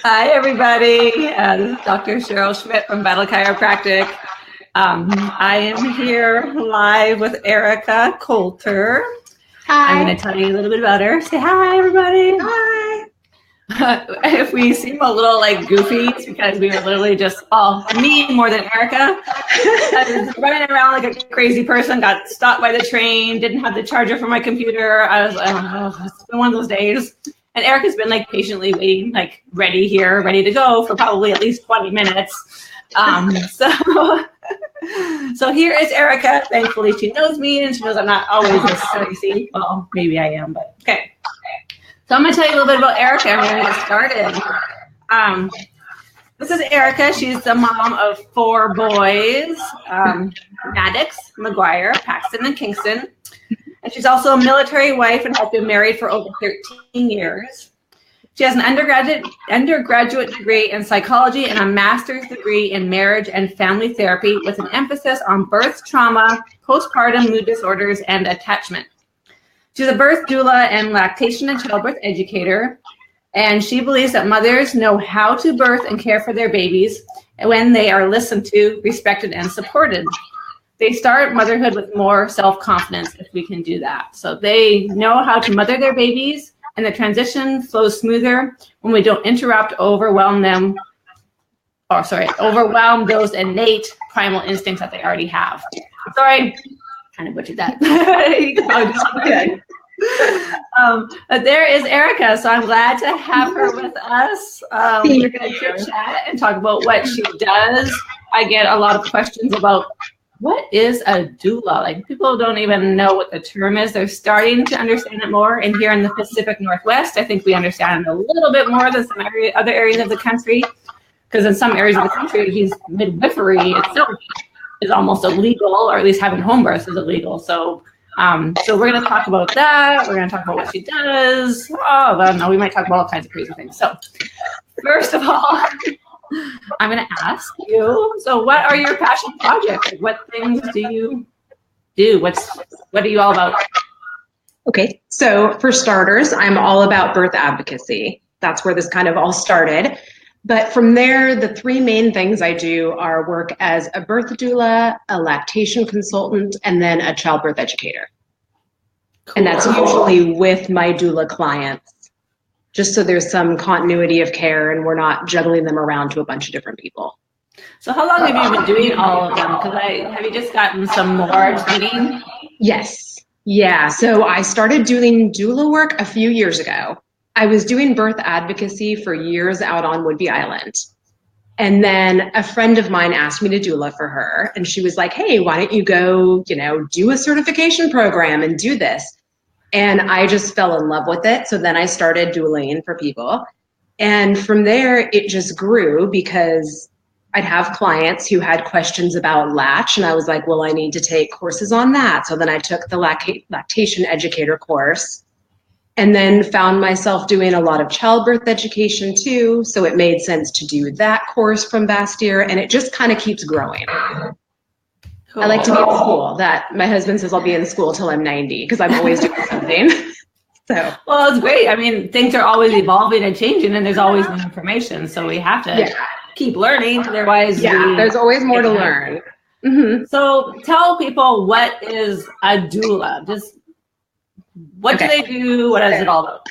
Hi, everybody. This is Dr. Cheryl Schmitt from Chiropractic. I am here live with Erica Coulter. Hi. I'm going to tell you a little bit about her. Say hi, everybody. Hi. If we seem a little like goofy, it's because we were literally just, me more than Erica. I was running around like a crazy person, got stopped by the train, didn't have the charger for my computer. I was like, it's been one of those days. And Erica's been like patiently waiting, like ready to go for probably at least 20 minutes. So here is Erica. Thankfully, she knows me and she knows I'm not always this crazy. Well, maybe I am, but okay. So I'm going to tell you a little bit about Erica and we're going to get started. This is Erica. She's the mom of 4 boys, Maddox, McGuire, Paxton, and Kingston. And she's also a military wife and has been married for over 13 years. She has an undergraduate degree in psychology and a master's degree in marriage and family therapy with an emphasis on birth trauma, postpartum mood disorders, and attachment. She's a birth doula and lactation and childbirth educator, and she believes that mothers know how to birth and care for their babies when they are listened to, respected, and supported. They start motherhood with more self-confidence if we can do that. So they know how to mother their babies, and the transition flows smoother when we don't overwhelm those innate primal instincts that they already have. Sorry, kind of butchered that. But there is Erica, so I'm glad to have her with us. We're going to chat and talk about what she does. I get a lot of questions about what is a doula? Like, people don't even know what the term is. They're starting to understand it more. And here in the Pacific Northwest, I think we understand a little bit more than some other areas of the country. Because in some areas of the country, midwifery itself is almost illegal, or at least having home births is illegal. So we're going to talk about that. We're going to talk about what she does. We might talk about all kinds of crazy things. So first of all, I'm going to ask you, so what are your passion projects? Like, what things do you do? What are you all about? Okay, so for starters, I'm all about birth advocacy. That's where this kind of all started. But from there, the 3 main things I do are work as a birth doula, a lactation consultant, and then a childbirth educator. Cool. And that's usually with my doula clients, just so there's some continuity of care and we're not juggling them around to a bunch of different people. So how long have you been doing all of them? Because have you just gotten some more training? Yes. Yeah. So I started doing doula work a few years ago. I was doing birth advocacy for years out on Whidbey Island. And then a friend of mine asked me to doula for her. And she was like, hey, why don't you go, do a certification program and do this? And I just fell in love with it. So then I started doulaing for people. And from there, it just grew because I'd have clients who had questions about latch. And I was like, well, I need to take courses on that. So then I took the lactation educator course and then found myself doing a lot of childbirth education too. So it made sense to do that course from Bastyr, and it just kind of keeps growing. Cool. I like to be in school. That my husband says I'll be in school till I'm 90 because I'm always doing something. Well, it's great. I mean, things are always evolving and changing, and there's always new information. So we have to keep learning. Otherwise, there's always more to learn. Mm-hmm. So tell people, what is a doula? Just what do they do? What is it all about?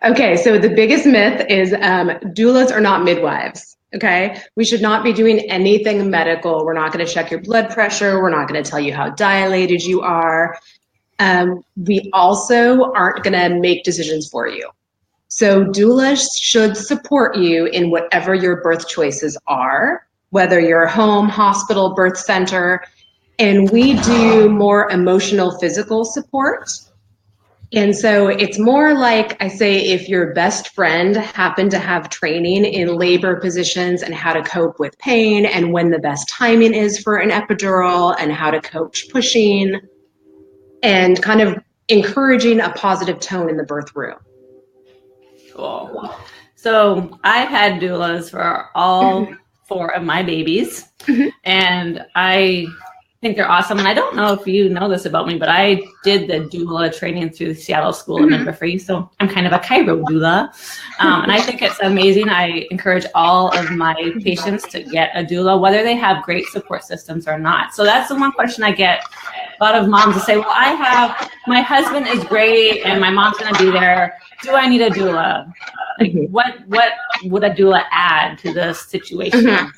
Okay, so the biggest myth is doulas are not midwives. Okay, we should not be doing anything medical. We're not going to check your blood pressure. We're not going to tell you how dilated you are. We also aren't going to make decisions for you. So doulas should support you in whatever your birth choices are, whether you're home, hospital, birth center. And we do more emotional, physical support. And so it's more like, I say, if your best friend happened to have training in labor positions and how to cope with pain and when the best timing is for an epidural and how to coach pushing and kind of encouraging a positive tone in the birth room. Cool. So I've had doulas for all 4 of my babies. And think they're awesome. And I don't know if you know this about me, but I did the doula training through the Seattle School of Midwifery. So I'm kind of a Chiro doula. And I think it's amazing. I encourage all of my patients to get a doula, whether they have great support systems or not. So that's the one question I get. A lot of moms will say, well, my husband is great and my mom's going to be there. Do I need a doula? Like, what would a doula add to this situation?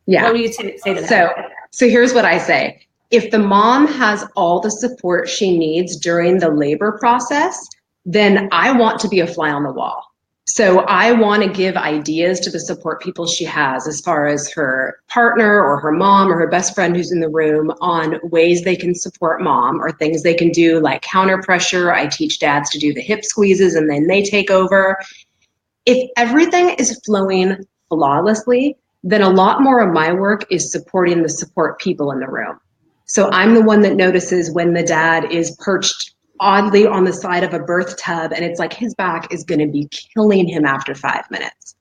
Yeah. What would you say to that? So here's what I say. If the mom has all the support she needs during the labor process, then I want to be a fly on the wall. So I want to give ideas to the support people she has as far as her partner or her mom or her best friend who's in the room on ways they can support mom or things they can do like counter pressure. I teach dads to do the hip squeezes and then they take over. If everything is flowing flawlessly, then a lot more of my work is supporting the support people in the room. So I'm the one that notices when the dad is perched oddly on the side of a birth tub and it's like his back is going to be killing him after 5 minutes.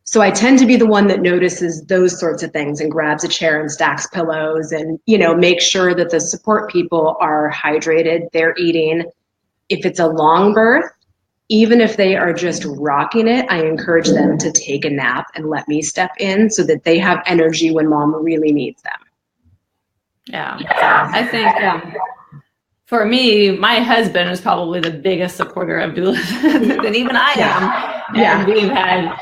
So I tend to be the one that notices those sorts of things and grabs a chair and stacks pillows and, make sure that the support people are hydrated, they're eating. If it's a long birth, even if they are just rocking it, I encourage them to take a nap and let me step in so that they have energy when mom really needs them. Yeah. I think for me, my husband is probably the biggest supporter of doulas than even I am. And we've had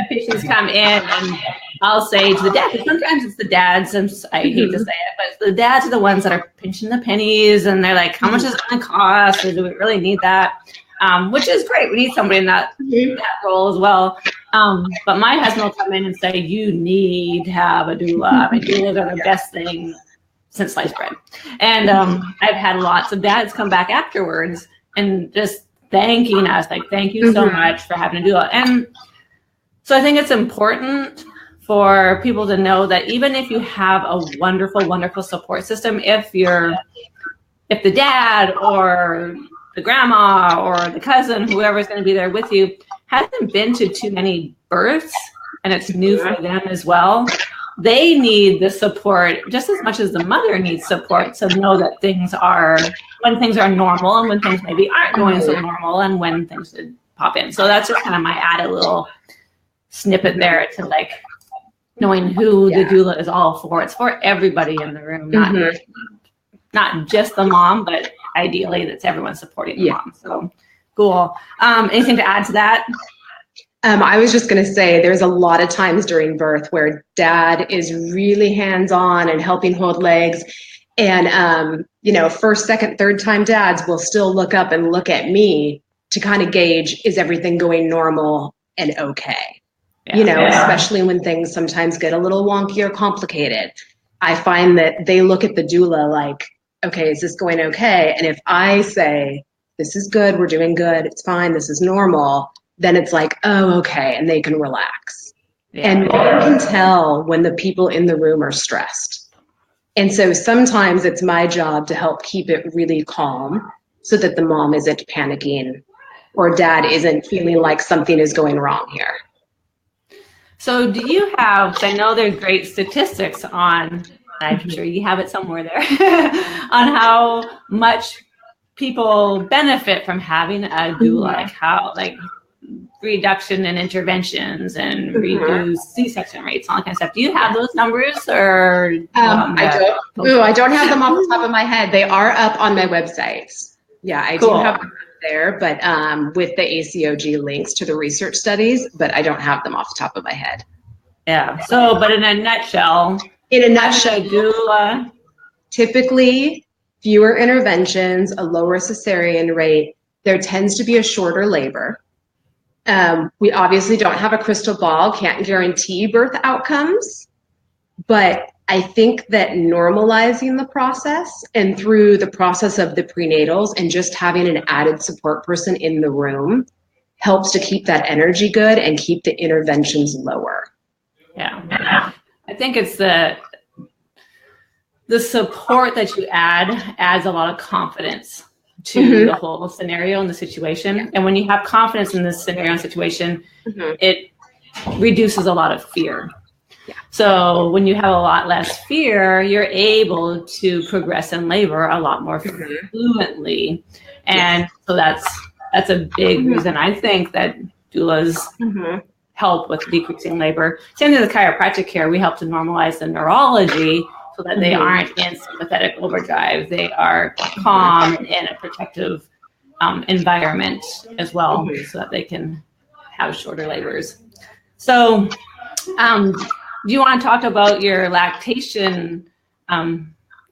patients come in and I'll say to the dad, because sometimes it's the dads, and I hate to say it, but the dads are the ones that are pinching the pennies and they're like, how much is it going to cost? Or do we really need that? Which is great. We need somebody in that role as well. But my husband will come in and say, you need to have a doula. I mean, doulas are the best thing since sliced bread. And I've had lots of dads come back afterwards and just thanking us, like, thank you so much for having a doula. And so I think it's important for people to know that even if you have a wonderful, wonderful support system, if the dad or the grandma or the cousin, whoever's going to be there with you, hasn't been to too many births and it's new for them as well, they need the support just as much as the mother needs support to know that when things are normal and when things maybe aren't going so normal and when things should pop in. So that's just kind of my added little snippet there to like knowing who the doula is all for. It's for everybody in the room, not just the mom, but ideally it's everyone supporting the mom. So cool. Anything to add to that? I was just going to say there's a lot of times during birth where dad is really hands-on and helping hold legs. And, first, second, third time dads will still look up and look at me to kind of gauge, is everything going normal and okay? Especially when things sometimes get a little wonky or complicated. I find that they look at the doula like, okay, is this going okay? And if I say, this is good, we're doing good, it's fine, this is normal, then it's like, oh, okay, and they can relax. And mom can tell when the people in the room are stressed. And so sometimes it's my job to help keep it really calm so that the mom isn't panicking or dad isn't feeling like something is going wrong here. So do you have, I know there's great statistics on, I'm sure you have it somewhere there, on how much people benefit from having a doula, like reduction in interventions and reduced C-section rates, all that kind of stuff. Do you have those numbers or? I don't have them off the top of my head. They are up on my website. Yeah, I do have them there, but with the ACOG links to the research studies, but I don't have them off the top of my head. Yeah. So, but in a nutshell, doula, typically fewer interventions, a lower cesarean rate. There tends to be a shorter labor. We obviously don't have a crystal ball, can't guarantee birth outcomes, but I think that normalizing the process and through the process of the prenatals and just having an added support person in the room helps to keep that energy good and keep the interventions lower. Yeah. I think it's the support that you add adds a lot of confidence to the whole scenario and the situation. And when you have confidence in this scenario and situation, it reduces a lot of fear. So when you have a lot less fear, you're able to progress in labor a lot more fluently. And so that's a big reason I think that doulas help with decreasing labor. Same thing with chiropractic care. We help to normalize the neurology so that they aren't in sympathetic overdrive. They are calm and in a protective environment as well, so that they can have shorter labors. So do you want to talk about your lactation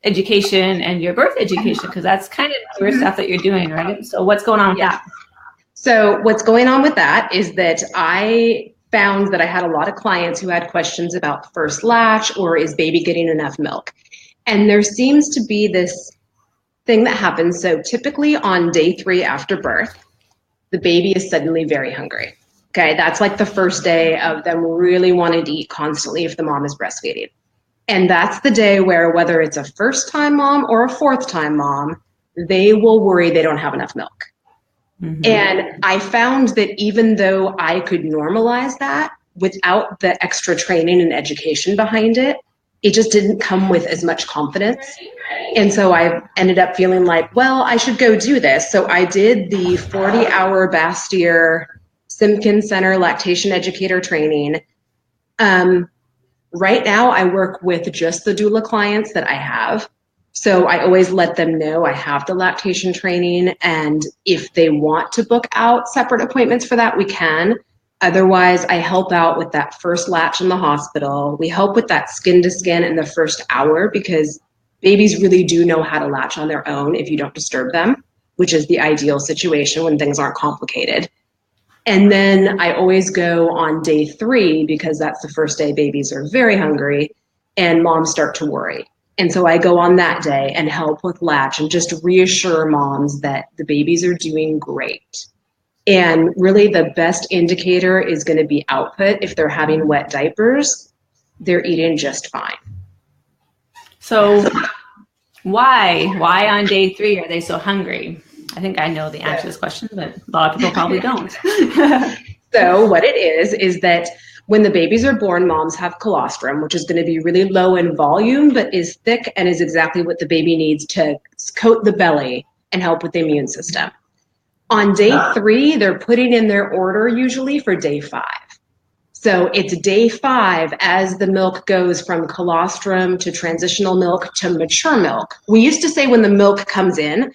education and your birth education? Because that's kind of newer stuff that you're doing, right? So what's going on with that? So what's going on with that is that I found that I had a lot of clients who had questions about first latch or is baby getting enough milk? And there seems to be this thing that happens. So typically on day 3 after birth, the baby is suddenly very hungry. Okay, that's like the first day of them really wanting to eat constantly if the mom is breastfeeding. And that's the day where whether it's a first-time mom or a fourth-time mom, they will worry they don't have enough milk. And I found that even though I could normalize that without the extra training and education behind it, it just didn't come with as much confidence. And so I ended up feeling like, well, I should go do this. So I did the 40-hour Bastyr Simpkins Center Lactation Educator training. Right now I work with just the doula clients that I have. So I always let them know I have the lactation training, and if they want to book out separate appointments for that, we can. Otherwise, I help out with that first latch in the hospital. We help with that skin to skin in the first hour because babies really do know how to latch on their own if you don't disturb them, which is the ideal situation when things aren't complicated. And then I always go on day 3 because that's the first day babies are very hungry and moms start to worry. And so I go on that day and help with latch and just reassure moms that the babies are doing great. And really the best indicator is going to be output. If they're having wet diapers, they're eating just fine. So why on day 3 are they so hungry? I think I know the answer to this question, but a lot of people probably don't. So what it is that when the babies are born, moms have colostrum, which is going to be really low in volume, but is thick and is exactly what the baby needs to coat the belly and help with the immune system. On day 3, they're putting in their order usually for day 5. So it's day 5 as the milk goes from colostrum to transitional milk to mature milk. We used to say when the milk comes in,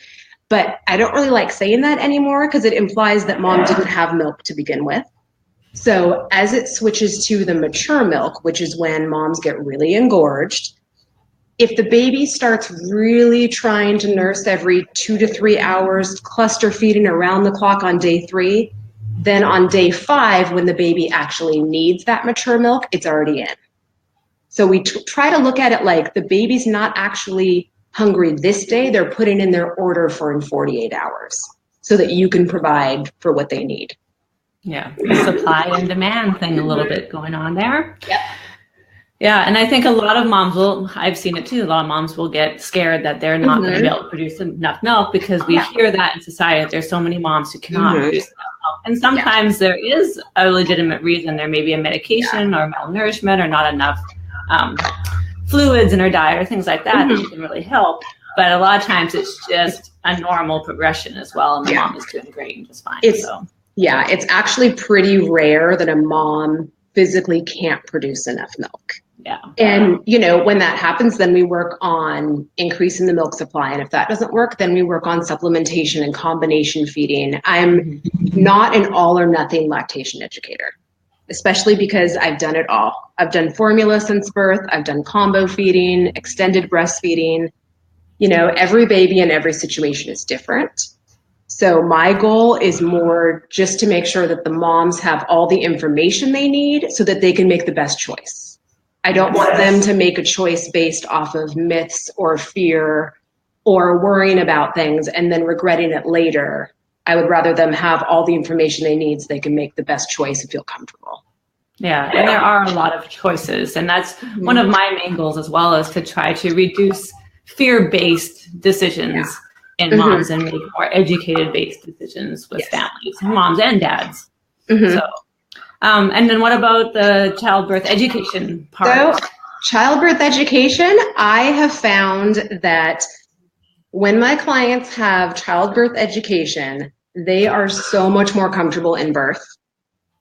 but I don't really like saying that anymore because it implies that mom didn't have milk to begin with. So as it switches to the mature milk, which is when moms get really engorged, if the baby starts really trying to nurse every 2 to 3 hours, cluster feeding around the clock on day 3, then on day 5, when the baby actually needs that mature milk, it's already in. So we try to look at it like the baby's not actually hungry this day, they're putting in their order for in 48 hours so that you can provide for what they need. Yeah, supply and demand thing a little bit going on there. Yep. Yeah, and I think a lot of moms will, I've seen it too, a lot of moms will get scared that they're not going to be able to produce enough milk because we hear that in society. There's so many moms who cannot produce enough milk. And sometimes there is a legitimate reason. There may be a medication or malnourishment or not enough fluids in her diet or things like that that can really help. But a lot of times it's just a normal progression as well, and the mom is doing great and just fine. Yeah, it's actually pretty rare that a mom physically can't produce enough milk. Yeah. And, you know, when that happens, then we work on increasing the milk supply. And if that doesn't work, then we work on supplementation and combination feeding. I'm not an all or nothing lactation educator, especially because I've done it all. I've done formula since birth. I've done combo feeding, extended breastfeeding. You know, every baby and every situation is different. So my goal is more just to make sure that the moms have all the information they need so that they can make the best choice. I don't want them to make a choice based off of myths or fear or worrying about things and then regretting it later. I would rather them have all the information they need so they can make the best choice and feel comfortable. Yeah, and there are a lot of choices. And that's one of my main goals as well, is to try to reduce fear-based decisions in moms and make more educated-based decisions with families, moms and dads. So And then what about the childbirth education part? So childbirth education, I have found that when my clients have childbirth education, they are so much more comfortable in birth,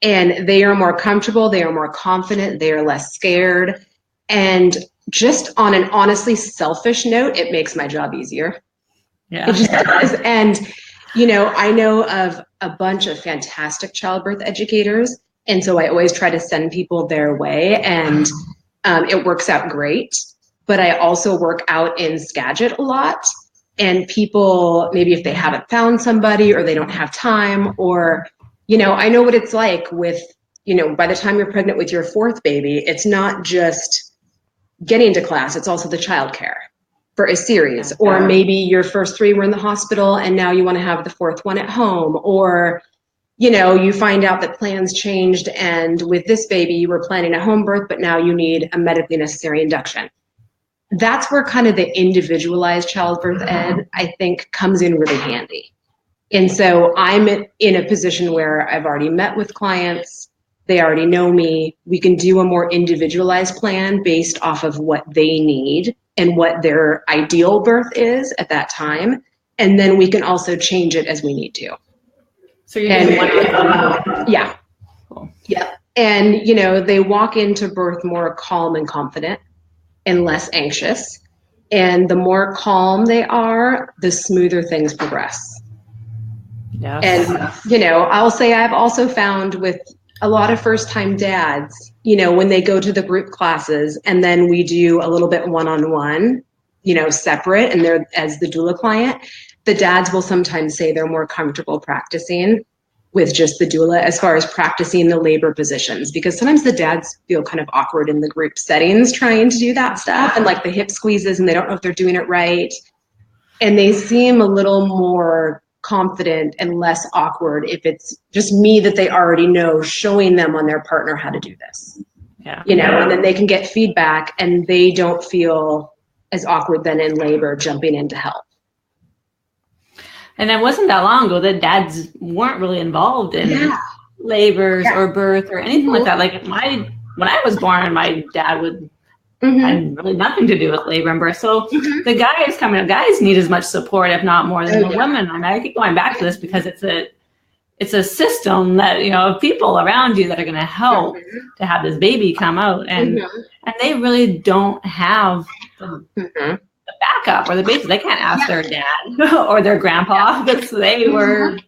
and they are more comfortable, they are more confident, they are less scared. And just on an honestly selfish note, it makes my job easier. Yeah. It just does. And, I know of a bunch of fantastic childbirth educators. And so I always try to send people their way, and it works out great. But I also work out in Skagit a lot. And people, maybe if they haven't found somebody or they don't have time, or, I know what it's like with, by the time you're pregnant with your fourth baby, it's not just getting to class, it's also the childcare for a series. Or maybe your first three were in the hospital and now you want to have the fourth one at home. Or, you find out that plans changed, and with this baby, you were planning a home birth, but now you need a medically necessary induction. That's where kind of the individualized childbirth ed, I think, comes in really handy. And so I'm in a position where I've already met with clients. They already know me. We can do a more individualized plan based off of what they need and what their ideal birth is at that time. And then we can also change it as we need to. So you're doing one. Yeah. Cool. Yeah. And, they walk into birth more calm and confident and less anxious. And the more calm they are, the smoother things progress. Yes. And, I'll say I've also found with a lot of first-time dads, when they go to the group classes and then we do a little bit one-on-one, separate, and they're as the doula client, the dads will sometimes say they're more comfortable practicing with just the doula as far as practicing the labor positions, because sometimes the dads feel kind of awkward in the group settings trying to do that stuff, and like the hip squeezes, and they don't know if they're doing it right. And they seem a little more confident and less awkward if it's just me that they already know showing them on their partner how to do this. Yeah. And then they can get feedback and they don't feel as awkward then in labor jumping in to help. And it wasn't that long ago that dads weren't really involved in labors or birth or anything like that. Like when I was born, my dad had really nothing to do with labor and birth. So the guys need as much support, if not more, than the women. And I keep going back to this because it's a system that, of people around you that are going to help to have this baby come out. And they really don't have the backup or the basis. They can't ask their dad or their grandpa because they were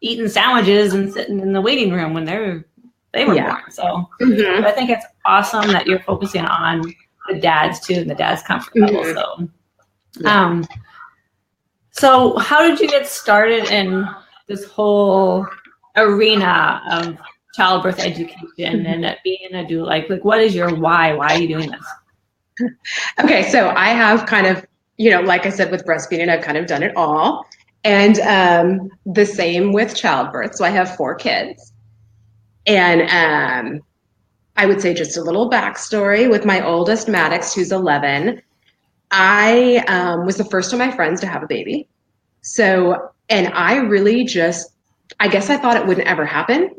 eating sandwiches and sitting in the waiting room when they were born. So I think it's awesome that you're focusing on the dads too and the dad's comfort level. So how did you get started in this whole arena of childbirth education and being a doula? Like what is your why? Why are you doing this? Okay, so I have kind of, like I said, with breastfeeding, I've kind of done it all. And the same with childbirth. So I have 4 kids. And I would say just a little backstory with my oldest, Maddox, who's 11. I was the first of my friends to have a baby. So, and I really I guess I thought it wouldn't ever happen.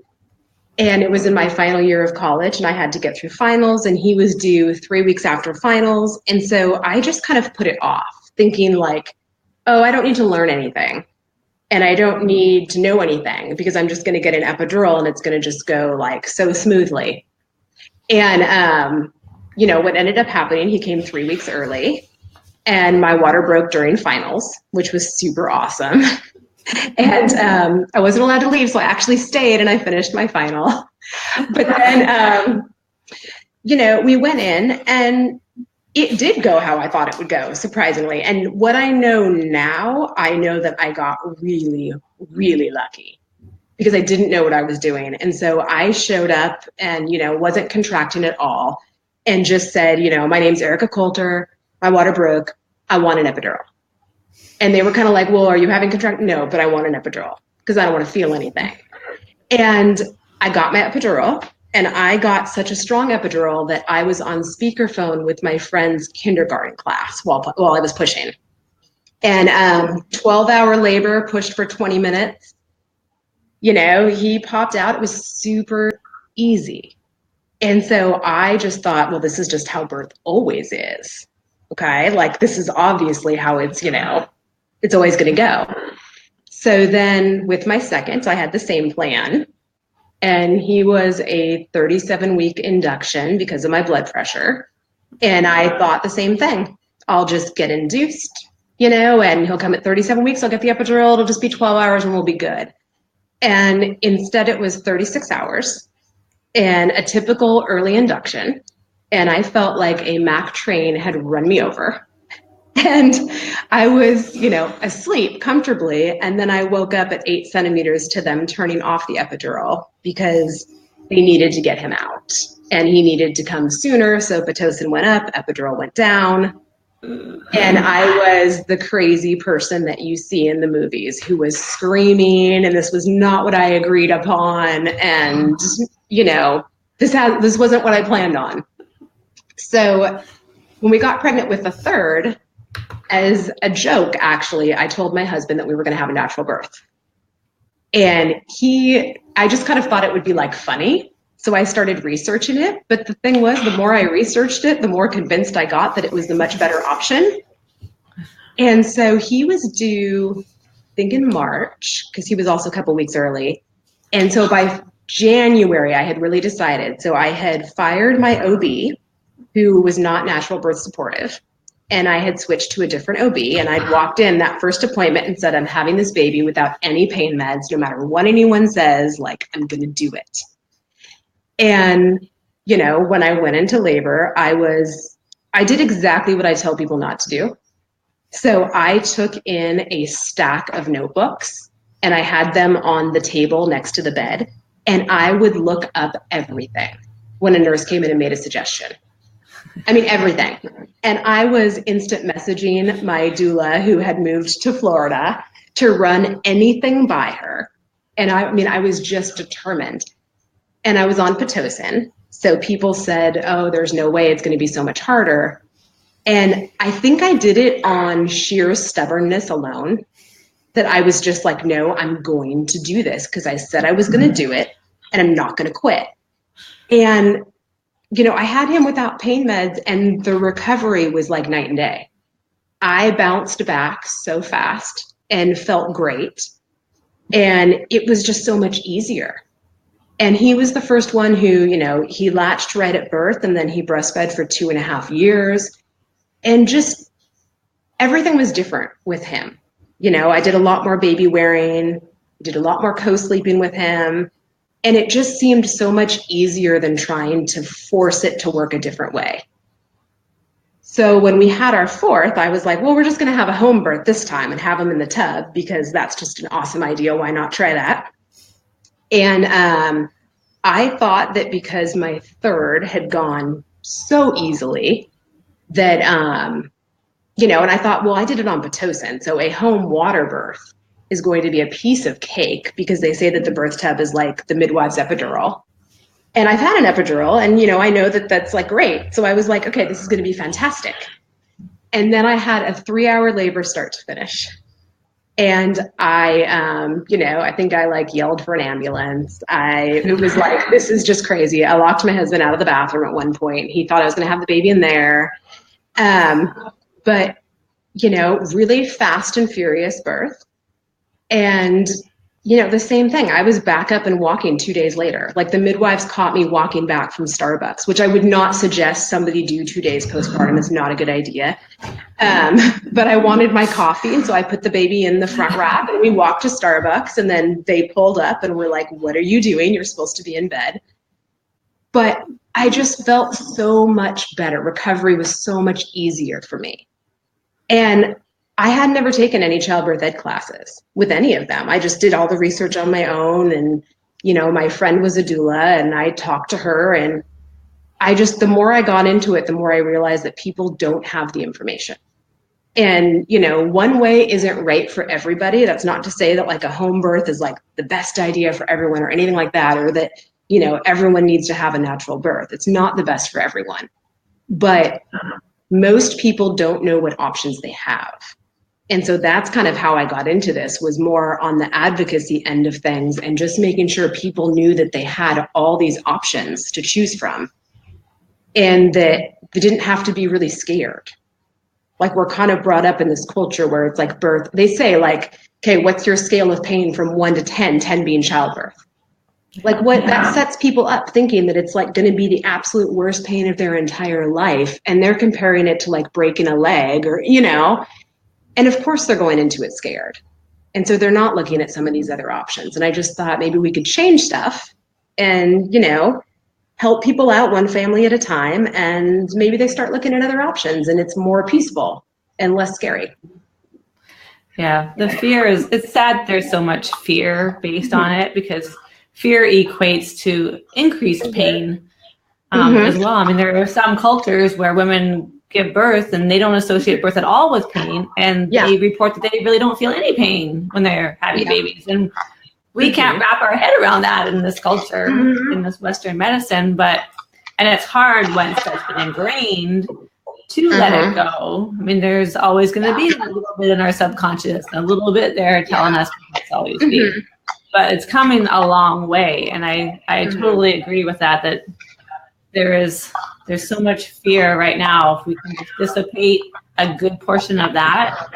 And it was in my final year of college and I had to get through finals, and he was due 3 weeks after finals. And so I just kind of put it off, thinking like, oh, I don't need to learn anything and I don't need to know anything because I'm just going to get an epidural and it's going to just go like so smoothly. And, what ended up happening, he came 3 weeks early and my water broke during finals, which was super awesome. And I wasn't allowed to leave, so I actually stayed and I finished my final. But then, we went in and it did go how I thought it would go, surprisingly. And what I know now, I know that I got really, really lucky because I didn't know what I was doing. And so I showed up and, wasn't contracting at all and just said, my name's Erica Coulter, my water broke, I want an epidural. And they were kind of like, well, are you having contract? No, but I want an epidural because I don't want to feel anything. And I got my epidural, and I got such a strong epidural that I was on speakerphone with my friend's kindergarten class while I was pushing. And 12-hour labor, pushed for 20 minutes. He popped out. It was super easy. And so I just thought, well, this is just how birth always is. Okay. Like this is obviously how it's, it's always going to go. So then with my second, I had the same plan. And he was a 37-week induction because of my blood pressure. And I thought the same thing. I'll just get induced, and he'll come at 37 weeks. I'll get the epidural. It'll just be 12 hours and we'll be good. And instead it was 36 hours and a typical early induction. And I felt like a Mack train had run me over. And I was, asleep comfortably. And then I woke up at 8 centimeters to them turning off the epidural because they needed to get him out. And he needed to come sooner. So Pitocin went up, epidural went down. And I was the crazy person that you see in the movies who was screaming, and this was not what I agreed upon. And, this wasn't what I planned on. So when we got pregnant with the third, as a joke, actually, I told my husband that we were going to have a natural birth. And I just kind of thought it would be like funny. So I started researching it. But the thing was, the more I researched it, the more convinced I got that it was the much better option. And so he was due, I think in March, because he was also a couple weeks early. And so by January, I had really decided. So I had fired my OB, who was not natural birth supportive. And I had switched to a different OB, and I'd walked in that first appointment and said, I'm having this baby without any pain meds, no matter what anyone says, like, I'm going to do it. And, when I went into labor, I did exactly what I tell people not to do. So I took in a stack of notebooks and I had them on the table next to the bed, and I would look up everything when a nurse came in and made a suggestion. I mean, everything. And I was instant messaging my doula who had moved to Florida to run anything by her. And I was just determined. And I was on Pitocin. So people said, oh, there's no way, it's going to be so much harder. And I think I did it on sheer stubbornness alone, that I was just like, no, I'm going to do this because I said I was going to do it and I'm not going to quit. And I had him without pain meds, and the recovery was like night and day. I bounced back so fast and felt great. And it was just so much easier. And he was the first one who, he latched right at birth, and then he breastfed for 2.5 years. And just everything was different with him. I did a lot more baby wearing, did a lot more co-sleeping with him. And it just seemed so much easier than trying to force it to work a different way. So when we had our fourth, I was like, well, we're just going to have a home birth this time and have him in the tub because that's just an awesome idea. Why not try that? And I thought that because my third had gone so easily that, and I thought, well, I did it on Pitocin. So a home water birth is going to be a piece of cake because they say that the birth tub is like the midwife's epidural. And I've had an epidural, and, I know that that's like great. So I was like, okay, this is going to be fantastic. And then I had a 3-hour labor start to finish. And I, I think I like yelled for an ambulance. It was like, this is just crazy. I locked my husband out of the bathroom at one point. He thought I was going to have the baby in there. But, really fast and furious birth. And, the same thing. I was back up and walking 2 days later. Like the midwives caught me walking back from Starbucks, which I would not suggest somebody do 2 days postpartum. It's not a good idea. But I wanted my coffee. And so I put the baby in the front rack and we walked to Starbucks, and then they pulled up and were like, what are you doing? You're supposed to be in bed. But I just felt so much better. Recovery was so much easier for me. And I had never taken any childbirth ed classes with any of them. I just did all the research on my own, and, my friend was a doula and I talked to her, and the more I got into it, the more I realized that people don't have the information. And, one way isn't right for everybody. That's not to say that like a home birth is like the best idea for everyone or anything like that, or that, everyone needs to have a natural birth. It's not the best for everyone. But most people don't know what options they have. And so that's kind of how I got into this, was more on the advocacy end of things and just making sure people knew that they had all these options to choose from and that they didn't have to be really scared. Like, we're kind of brought up in this culture where it's like birth. They say, like, okay, what's your scale of pain from 1 to 10, 10 being childbirth? Like, what that sets people up thinking that it's like going to be the absolute worst pain of their entire life. And they're comparing it to like breaking a leg or, you know, and of course they're going into it scared. And so they're not looking at some of these other options. And I just thought maybe we could change stuff and, you know, help people out one family at a time. And maybe they start looking at other options and it's more peaceful and less scary. Yeah, the fear is, it's sad there's so much fear based on it, because fear equates to increased pain as well. I mean, there are some cultures where women give birth and they don't associate birth at all with pain, and they report that they really don't feel any pain when they're having babies. And we can't wrap our head around that in this culture, in this Western medicine. And it's hard once that's been ingrained to let it go. I mean, there's always going to be a little bit in our subconscious, a little bit there telling us it's always be. But it's coming a long way. And I totally agree with that there's so much fear right now. If we can just dissipate a good portion of that,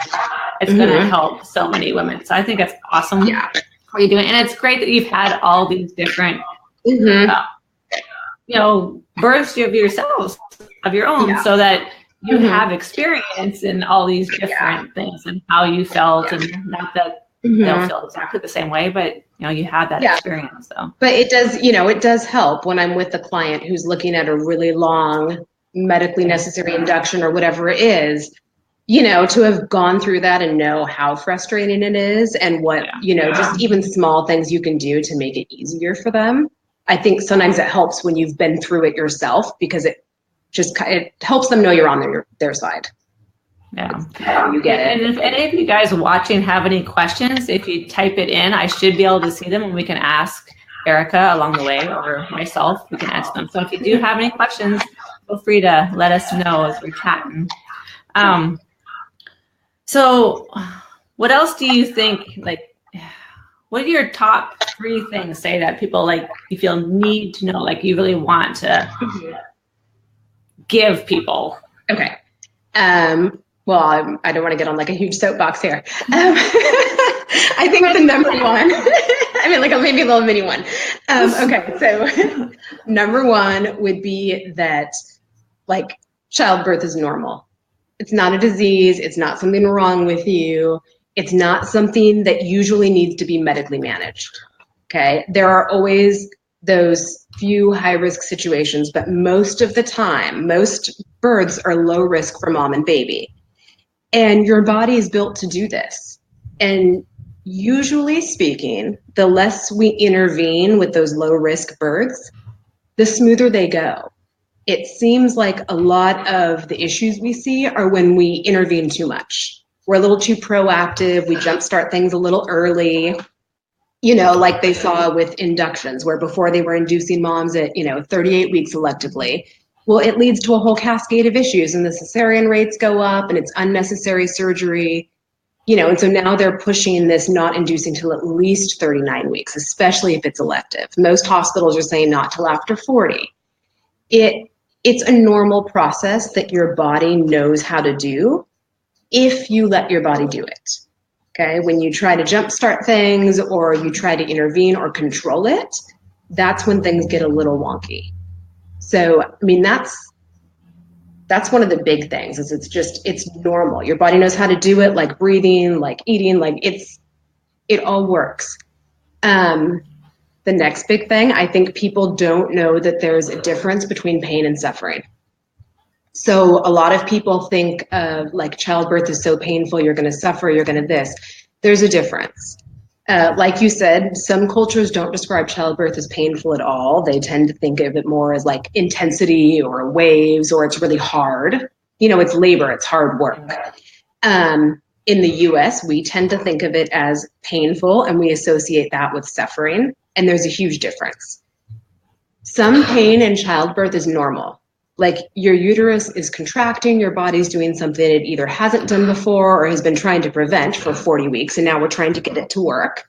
it's going to help so many women. So I think it's awesome what you're doing. And it's great that you've had all these different, you know, births of yourselves, of your own, so that you have experience in all these different things and how you felt, and not that they'll feel exactly the same way, but you know, you have that experience. So, but it does, you know, it does help when I'm with a client who's looking at a really long medically necessary induction or whatever it is, you know, to have gone through that and know how frustrating it is and what, you know, just even small things you can do to make it easier for them. I think sometimes it helps when you've been through it yourself, because it helps them know you're on their side. Yeah, you get it. And if any of you guys watching have any questions, if you type it in, I should be able to see them, and we can ask Erica along the way, or myself, we can answer them. So if you do have any questions, feel free to let us know as we're chatting. So what else do you think, like, what are your top 3 things, say, that people, like, you feel need to know, like you really want to give people? Okay. Well, I don't want to get on like a huge soapbox here. I think the number one, I mean, like maybe a little mini one. Okay, so number 1 would be that, like, childbirth is normal. It's not a disease. It's not something wrong with you. It's not something that usually needs to be medically managed. Okay, there are always those few high-risk situations, but most of the time, most births are low risk for mom and baby. And your body is built to do this. And usually speaking, the less we intervene with those low-risk births, the smoother they go. It seems like a lot of the issues we see are when we intervene too much. We're a little too proactive. We jumpstart things a little early. You know, like they saw with inductions, where before they were inducing moms at, 38 weeks electively. Well, it leads to a whole cascade of issues, and the cesarean rates go up, and it's unnecessary surgery, and so now they're pushing this not inducing till at least 39 weeks, especially if it's elective. Most hospitals are saying not till after 40. It's a normal process that your body knows how to do if you let your body do it. Okay, when you try to jumpstart things or you try to intervene or control it, that's when things get a little wonky. So, I mean, that's one of the big things, is it's normal. Your body knows how to do it, like breathing, like eating, like it all works. The next big thing, I think people don't know that there's a difference between pain and suffering. So a lot of people think of, like, childbirth is so painful, you're going to suffer, you're going to this. There's a difference. Like you said, some cultures don't describe childbirth as painful at all. They tend to think of it more as like intensity or waves, or it's really hard. It's labor, it's hard work. In the US, we tend to think of it as painful, and we associate that with suffering. And there's a huge difference. Some pain in childbirth is normal. Like your uterus is contracting, your body's doing something it either hasn't done before or has been trying to prevent for 40 weeks, and now we're trying to get it to work.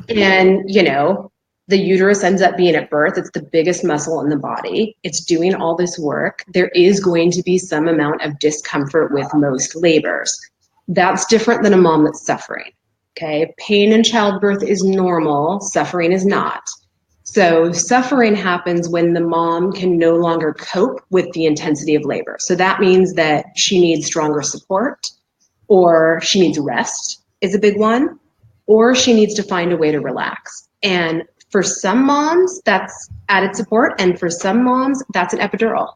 And, you know, the uterus ends up being at birth. It's the biggest muscle in the body. It's doing all this work. There is going to be some amount of discomfort with most labors. That's different than a mom that's suffering. Okay. Pain in childbirth is normal. Suffering is not. So suffering happens when the mom can no longer cope with the intensity of labor. So that means that she needs stronger support, or she needs rest is a big one, or she needs to find a way to relax. And for some moms, that's added support. And for some moms, that's an epidural.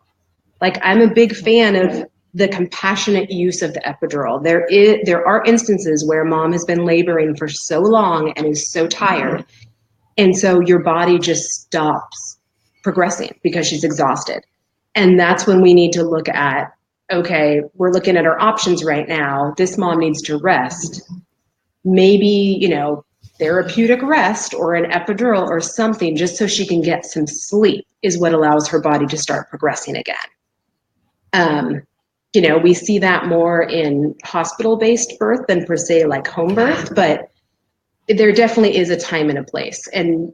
Like, I'm a big fan of the compassionate use of the epidural. There are instances where mom has been laboring for so long and is so tired. And so your body just stops progressing because she's exhausted. And that's when we need to look at, okay, we're looking at our options right now. This mom needs to rest. Maybe, you know, therapeutic rest or an epidural or something just so she can get some sleep is what allows her body to start progressing again. You know, we see that more in hospital-based birth than per se like home birth, but there definitely is a time and a place. And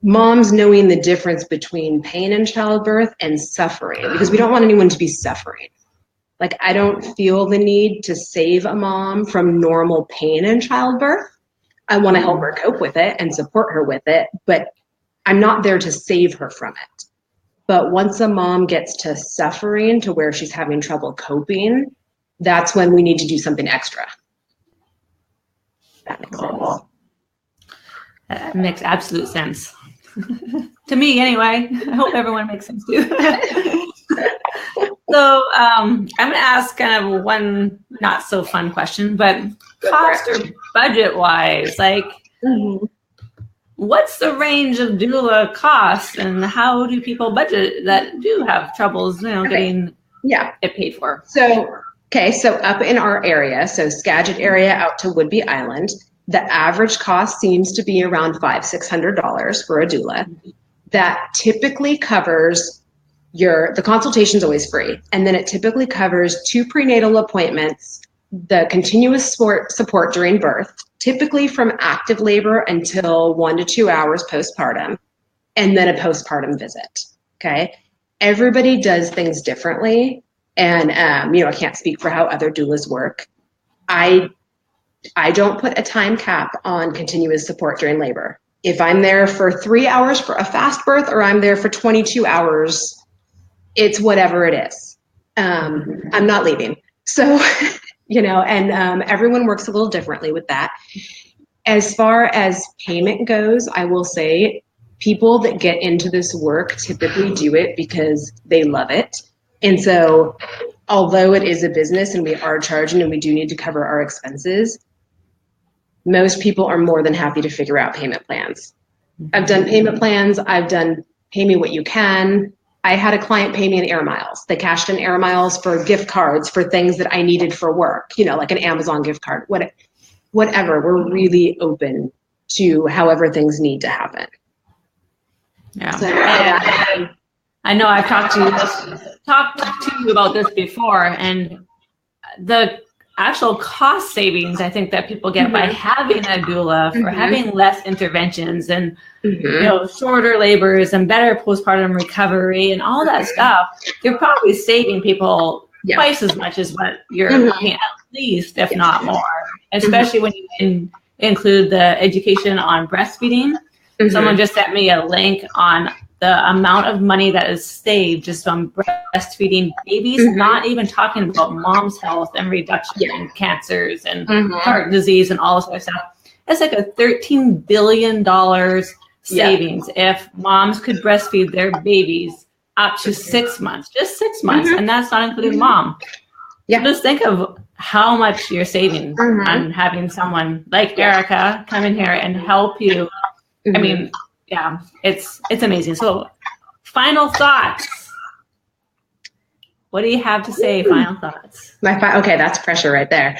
moms knowing the difference between pain in childbirth and suffering, because we don't want anyone to be suffering. Like, I don't feel the need to save a mom from normal pain in childbirth. I want to help her cope with it and support her with it, but I'm not there to save her from it. But once a mom gets to suffering to where she's having trouble coping, that's when we need to do something extra. That makes sense. That makes absolute sense. To me, anyway. I hope everyone makes sense too. So I'm going to ask kind of one not so fun question, but cost or budget wise, like what's the range of doula costs, and how do people budget that do have troubles, you know, getting it paid for? So up in our area, so Skagit area out to Whidbey Island, the average cost seems to be around $500-600 for a doula. That typically covers the consultation's always free, and then it typically covers 2 prenatal appointments, the continuous support during birth, typically from active labor until 1 to 2 hours postpartum, and then a postpartum visit. Okay, everybody does things differently, and you know, I can't speak for how other doulas work. I don't put a time cap on continuous support during labor. If I'm there for 3 hours for a fast birth, or I'm there for 22 hours, it's whatever it is. I'm not leaving. So, you know, and everyone works a little differently with that. As far as payment goes, I will say people that get into this work typically do it because they love it. And so although it is a business and we are charging and we do need to cover our expenses, most people are more than happy to figure out payment plans. I've done payment plans. I've done pay me what you can. I had a client pay me in air miles. They cashed in air miles for gift cards for things that I needed for work, you know, like an Amazon gift card, whatever. We're really open to however things need to happen. Yeah. So, I know I've talked to you about this before, and the actual cost savings I think that people get by having a doula, for having less interventions and you know, shorter labors and better postpartum recovery and all that stuff, you're probably saving people twice as much as what you're paying, at least, if not more, especially when you include the education on breastfeeding. Someone just sent me a link on the amount of money that is saved just from breastfeeding babies, not even talking about mom's health and reduction in cancers and heart disease and all this other stuff. It's like a $13 billion savings if moms could breastfeed their babies up to 6 months, just 6 months, and that's not including mom. So just think of how much you're saving on having someone like Erica come in here and help you. I mean, yeah, it's amazing. So, final thoughts. What do you have to say? Final thoughts. Okay, that's pressure right there.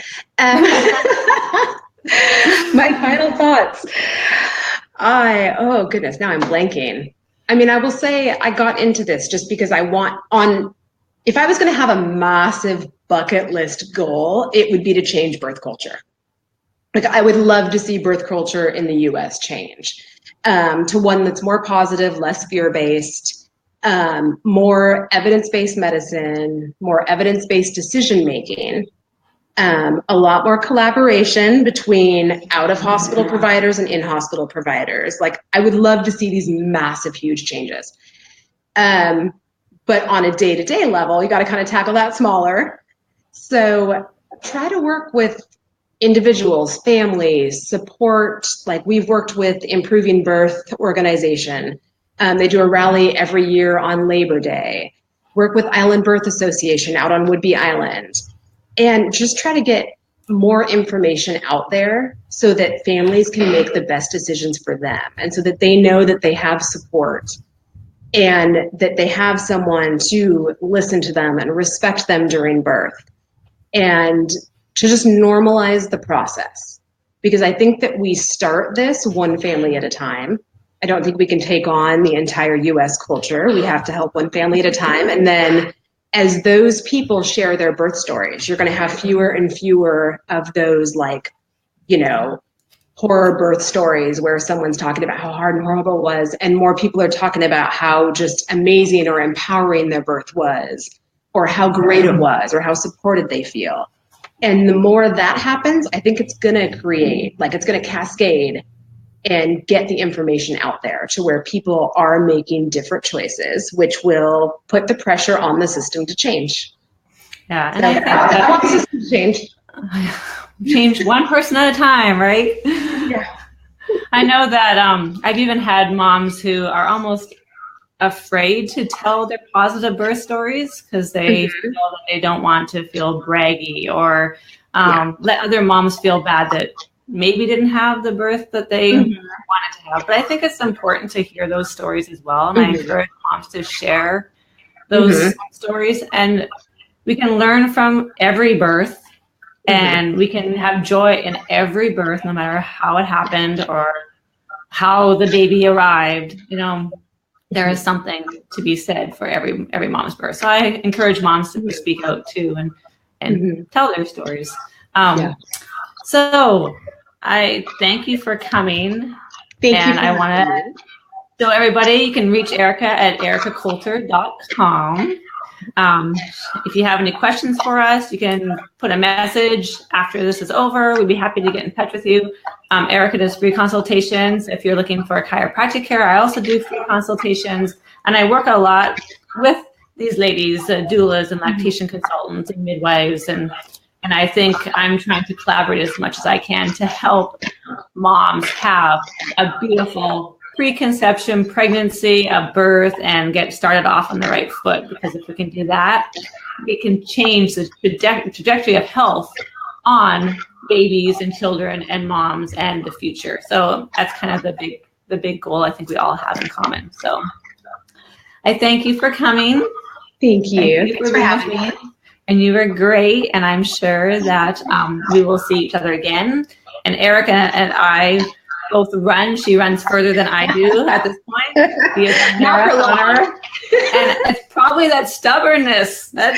My final thoughts. Oh goodness, now I'm blanking. I mean, I will say I got into this just because if I was going to have a massive bucket list goal, it would be to change birth culture. Like, I would love to see birth culture in the US change to one that's more positive, less fear-based, more evidence-based medicine, more evidence-based decision-making, a lot more collaboration between out-of-hospital providers and in-hospital providers. Like, I would love to see these massive, huge changes. But on a day-to-day level, you got to kind of tackle that smaller. So try to work with individuals, families, support. Like, we've worked with Improving Birth organization. They do a rally every year on Labor Day. Work with Island Birth Association out on Whidbey Island. And just try to get more information out there so that families can make the best decisions for them, and so that they know that they have support and that they have someone to listen to them and respect them during birth, and to just normalize the process. Because I think that we start this one family at a time. I don't think we can take on the entire US culture. We have to help one family at a time. And then as those people share their birth stories, you're going to have fewer and fewer of those, like, you know, horror birth stories where someone's talking about how hard and horrible it was, and more people are talking about how just amazing or empowering their birth was, or how great it was, or how supported they feel. And the more that happens, I think it's going to create, like, it's going to cascade and get the information out there to where people are making different choices, which will put the pressure on the system to change. Yeah, and I want the system to change. Change one person at a time, right? Yeah. I know that I've even had moms who are almost afraid to tell their positive birth stories because they feel that they don't want to feel braggy, or let other moms feel bad that maybe didn't have the birth that they wanted to have. But I think it's important to hear those stories as well. And I encourage moms to share those stories. And we can learn from every birth, and we can have joy in every birth, no matter how it happened or how the baby arrived. You know, there is something to be said for every mom's birth. So I encourage moms to speak out too and tell their stories. So I thank you for coming. Thank you. I want to show everybody, you can reach Erica at ericacoulter.com. If you have any questions for us, you can put a message after this is over. We'd be happy to get in touch with you. Erica does free consultations. If you're looking for chiropractic care, I also do free consultations. And I work a lot with these ladies, doulas and lactation consultants and midwives. And I think I'm trying to collaborate as much as I can to help moms have a beautiful preconception, pregnancy, a birth, and get started off on the right foot. Because if we can do that, it can change the trajectory of health on babies and children and moms and the future. So that's kind of the big goal I think we all have in common. So I thank you for coming. Thank you. Thanks for having me. And you were great, and I'm sure that we will see each other again. And Erica and I both run. She runs further than I do at this point. She is a marathoner. And it's probably that stubbornness. I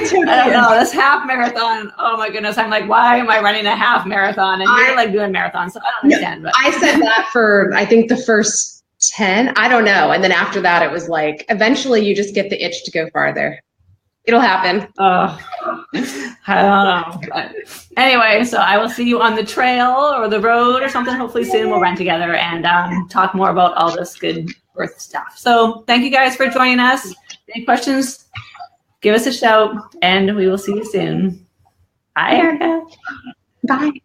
don't know, this half marathon. Oh my goodness. I'm like, why am I running a half marathon? And you're like doing marathons, so I don't understand. But I said that for, I think, the first 10, I don't know. And then after that, it was like, eventually you just get the itch to go farther. It'll happen. Oh, I don't know. But anyway, so I will see you on the trail or the road or something. Hopefully soon we'll run together and talk more about all this good birth stuff. So thank you guys for joining us. Any questions, give us a shout, and we will see you soon. Bye, Erica. Bye.